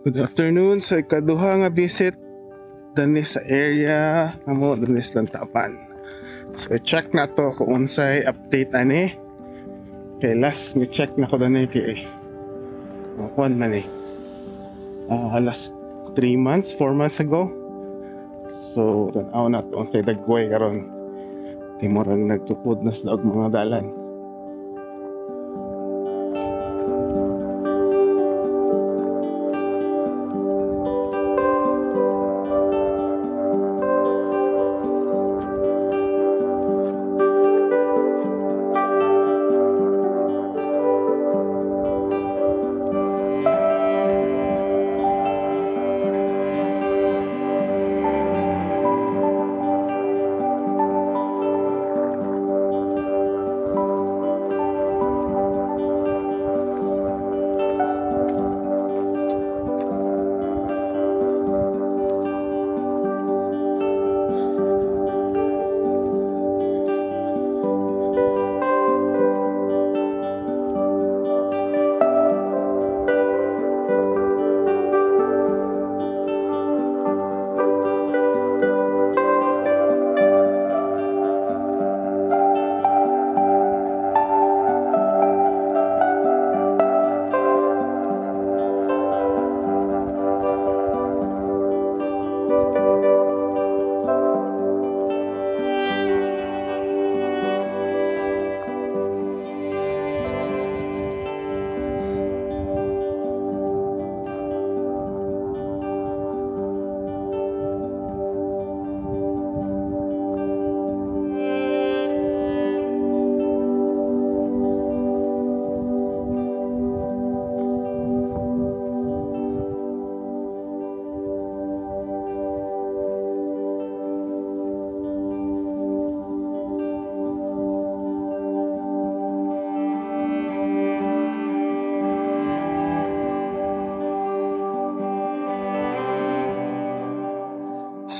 Good afternoon sa ikaduha nga visit dani sa area amo dani sa Tapan. So check na to kung unsay update ani. Kay last mi check na ko dani kay kuan man last 3 months, 4 months ago. So tan-aw na to unsay dagway karon. Kay murag nagtukod na sa og mga dalan.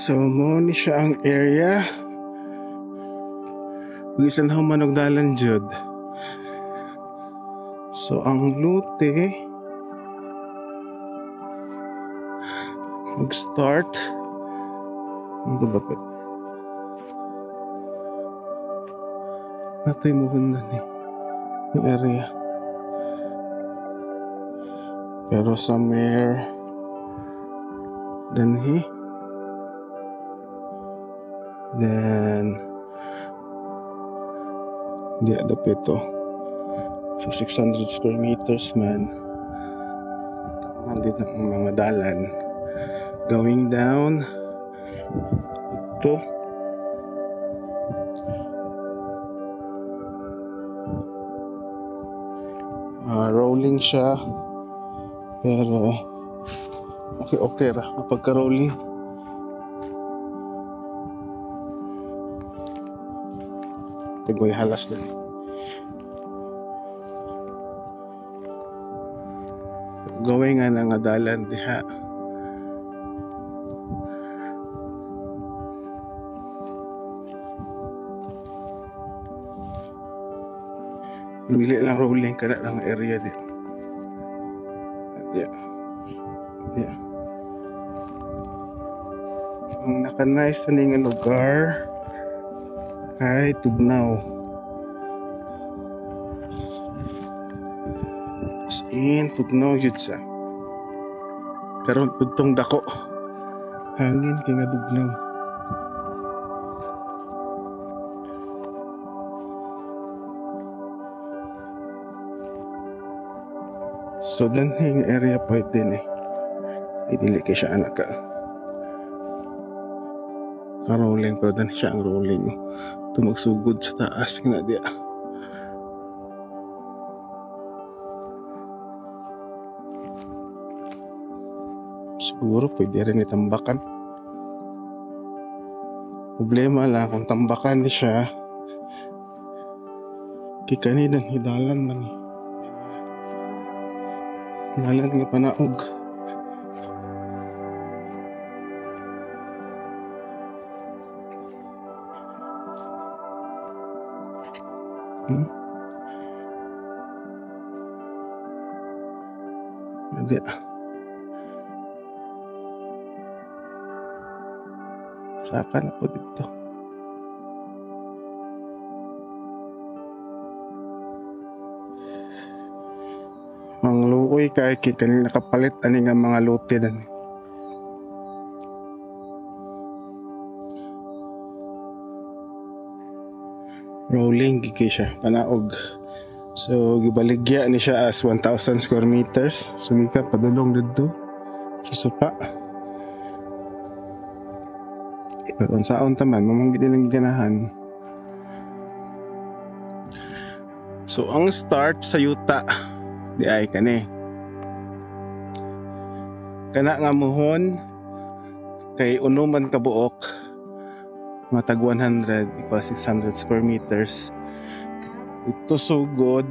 So mo ni siya ang area. Bisan how manog dalan jud. So ang lute mag-start ang dapat. Natay mo hundan yung area. Pero somewhere danhi. Then di ada pito. So 600 square meters man. Taman din ang mga dalan. Going down ito. Rolling siya. Pero okay ra pagka-rolling. Tigway halas din. Gawin nga na nga dalan diha. Bili lang rolling ka na lang area din. Yeah. Ang naka-nice na nga lugar kay Tugnaw. As in Tugnaw yun sa karon pudtong dako hangin kay nga Tugnaw. So dan yung area pwede din idili kay siya anak ka rolling pero dan siya ang rolling tumagsugod sa taas nga diya. Siguro pwede rin itambakan. Problema lang kung tambakan ni siya kikaninang hidalan man dalan nga panaog. Hindi. Saka na po dito. Ang luoy kay kanina nakapalit ani nga mga lote dan. Rolling gigi siya panaog. So gibaligya ni siya as 1,000 square meters. So gika padulong didto sa supa. Pero unsaon taman mamang gid lang ganahan. So ang start sa yuta di ay kani kana nga muhon kay unuman ka buok matag 100 equal 600 square meters. Ito so good.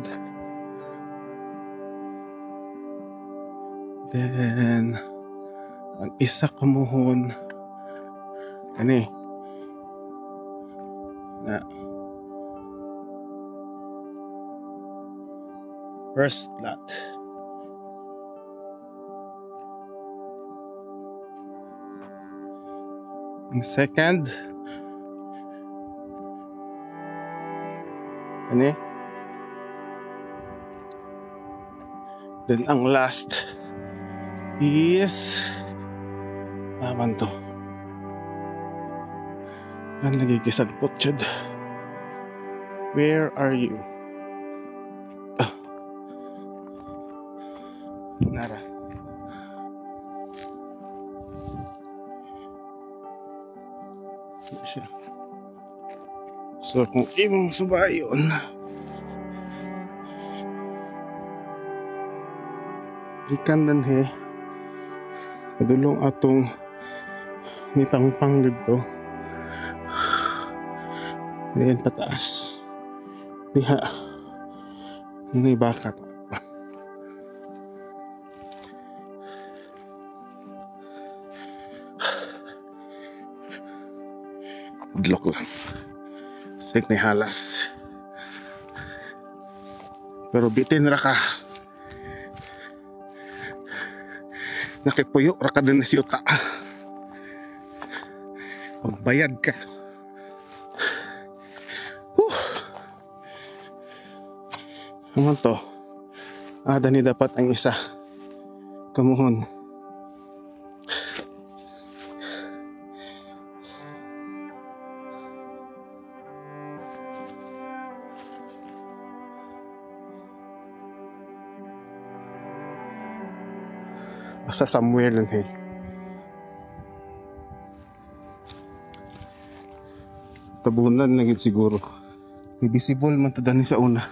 Then ang isa ka muhon kani na first lot. Ang second ano? Then ang last is naman to. Ang nagkikisagpot siya. Where are you? Nara. Siya. So kung imong subayon ikan dan he padulong atong nitangpang dito diyan pataas diha may bakat. Padlok lang. Sik may halas. Pero bitin ra ka. Nakipuyo ra ka din si uta. Magbayad ka. Ano to? Dani dapat ang isa. Kamuhon. Basta somewhere lang hey. Tabunan na gid siguro. Visible man to dani sa una.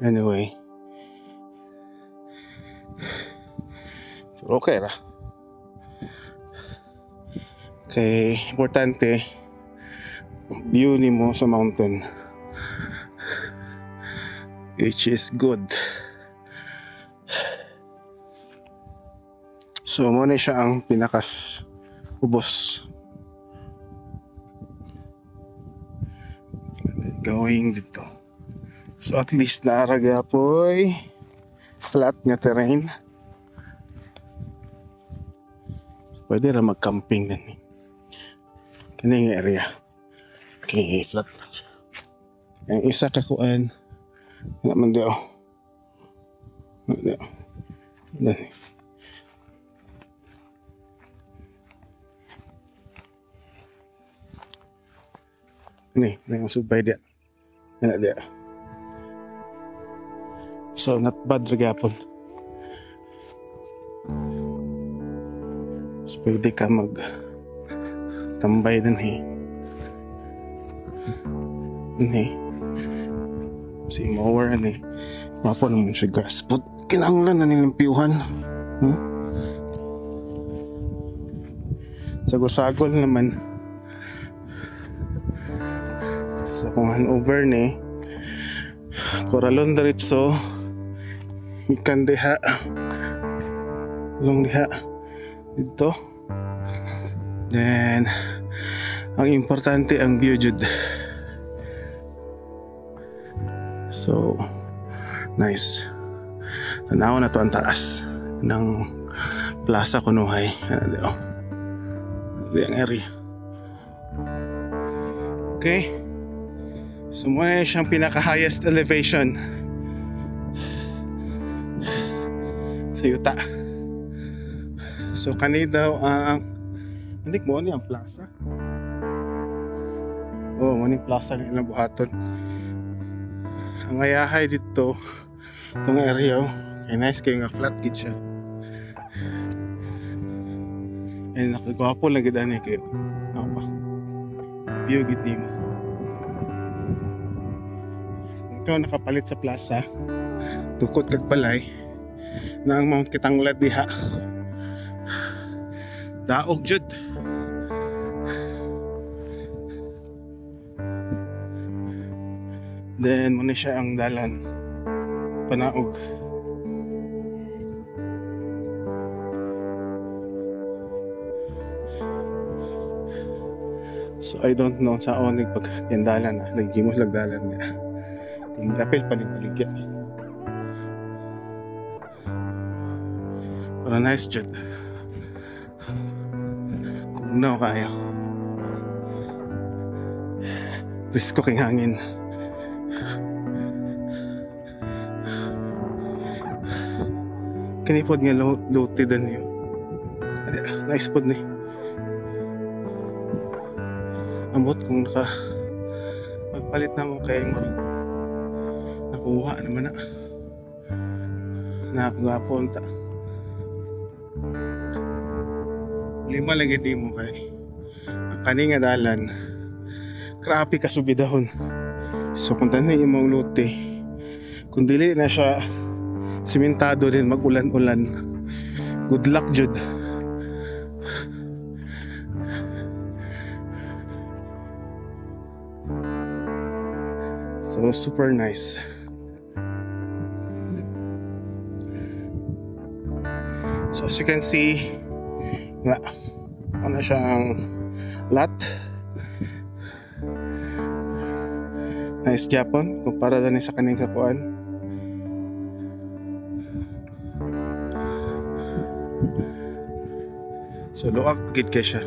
Anyway. Pero okay ra. Kay importante view ni mo sa mountain, which is good. So mo na siya ang pinakas ubos. Going dito. So at least naaragya po'y flat nga terrain. So, pwede ra mag-camping din. Kani nga area. Okay, flat lang siya. Ang isa kakuan naman daw. Dani. Ini, ang subay dia. Anak dia. So not bad ragapon. So pwede ka mag tambay din Ini si mower ani mapo naman siya grass put kinahanglan na nilimpyuhan sagol-sagol naman. So kung hanover ni koralon diretso ikan diha long diha dito. Then ang importante ang view jud. So Nice. Tanaw na to ang taas ng Plaza Kunuhay. Ano dito? Dito ang area. Okay. So muna siyang pinaka-highest elevation sa yuta. So kani daw ang hindi mo ni ang plaza. Oh, mo ni plaza ni ilang buhaton. Ang ayahay dito itong area kay nice kayo nga flat gid siya. Ay nakagwapo lang gid ani kayo. Apa? View gid nimo. Ikaw nakapalit sa plaza tukod kag balay na ang Mount Kitanglad diha daog jud. Then muna siya ang dalan panaog. So I don't know sa onig pag yandalan na nagimos lagdalan niya. Lapil pa rin baligya. Para nice jud. Kung na kayo. Risko king hangin. Kanipod nga loaded niyo. Nice pod ni. Ambot kung magpalit na mo kay mo. Nakuha naman na. Nakagapon ta. Lima lagi di mo kay ang kani nga dalan. Grabe ka subidahon. So kung tanay imong lote, kung dili na siya simentado din mag-ulan-ulan, good luck jud. So super nice. So as you can see, ano siyang lot. Nice Japon kumpara din sa kaning kapuan. So luwag gid kay siya.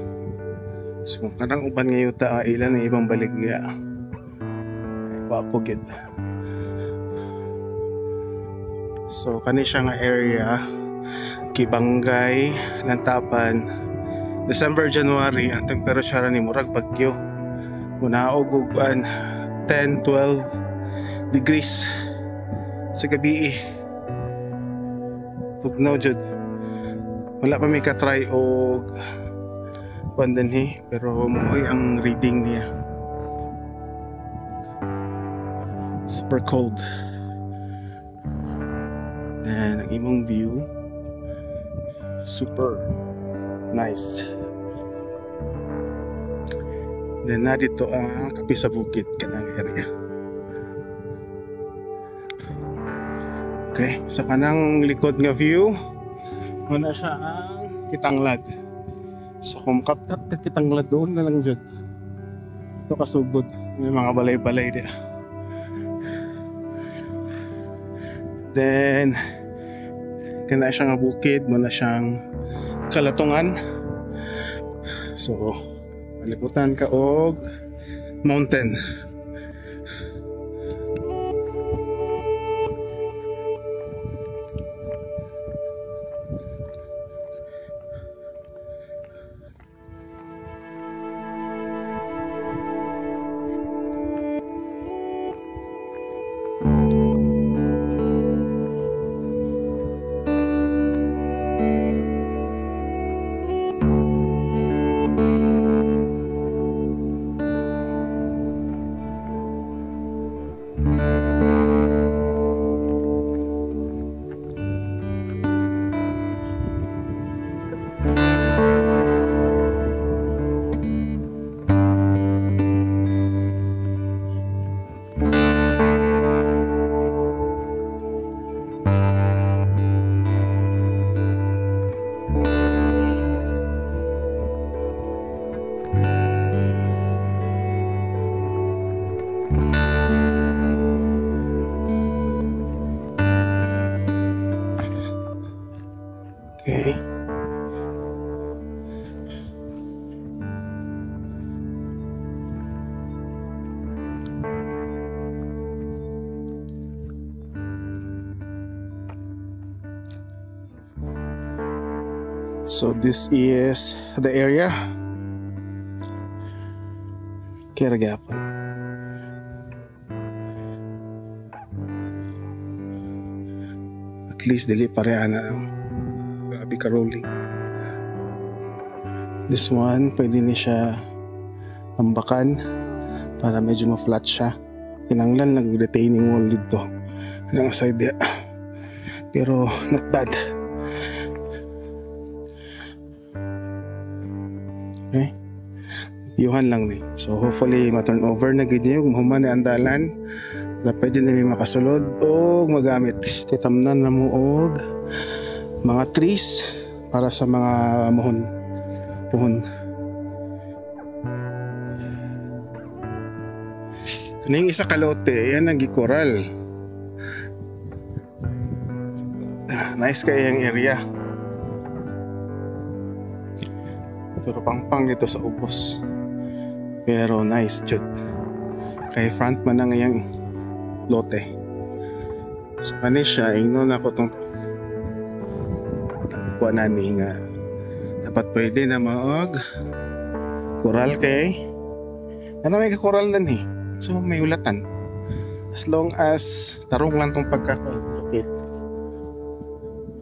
So kung kanang uban nga yuta ilan ang ibang baligya. Wapo gid. So kani siya nga area Kibangay, Lantapan, December, January ang temperature ni murag bagyo. Munaog og 10, 12 degrees sa gabi. Tugnaw jud. Wala pa may ka-try og pandanhi pero mo'y ang reading niya. Super cold. Then ang imong view super nice. Then na dito ang kapi sa bukid kanang area. Okay, sa kanang likod nga view muna siya ang Kitanglad. So kung kaptat ka Kitanglad doon na lang dyan. Ito kasugod. May mga balay-balay diya. Then kana siya nga bukid, muna siyang Kalatungan. So palibutan ka og mountain. So this is the area. Kaya gyapon. At least dili pareha na. Grabe ka rolling. This one pwede ni siya tambakan para medyo ma-flat siya. Kinanglan nag-retaining wall dito ng side dia. Pero not bad. Okay, yuhan lang ni. So hopefully ma-turn over na gid niyo kung human ni andalan na pwede na may makasulod o magamit. Kitamnan na mo og mga trees para sa mga puhon. Kaning isa kalote, yan ang gikoral. Nice kaya yung area. Pero pang dito sa ubos. Pero nice jud. Kay front man ang iyang lote. So kani siya, ingnon ako tong kuha na ni nga dapat pwede na maog coral kay ano may coral nan eh. So may ulatan as long as tarong lang tong pagkaka-locate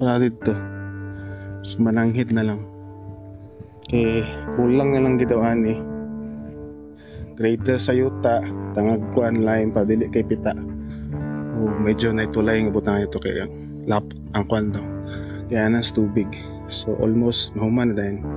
wala dito. So mananghid na lang kay kulang na lang gidawaan eh. Greater sa yuta tangag kuan line pa dili kay pita. Medyo naitulay nga butang ito kay lap ang kuan daw kaya nas tubig. So almost mahuman na din.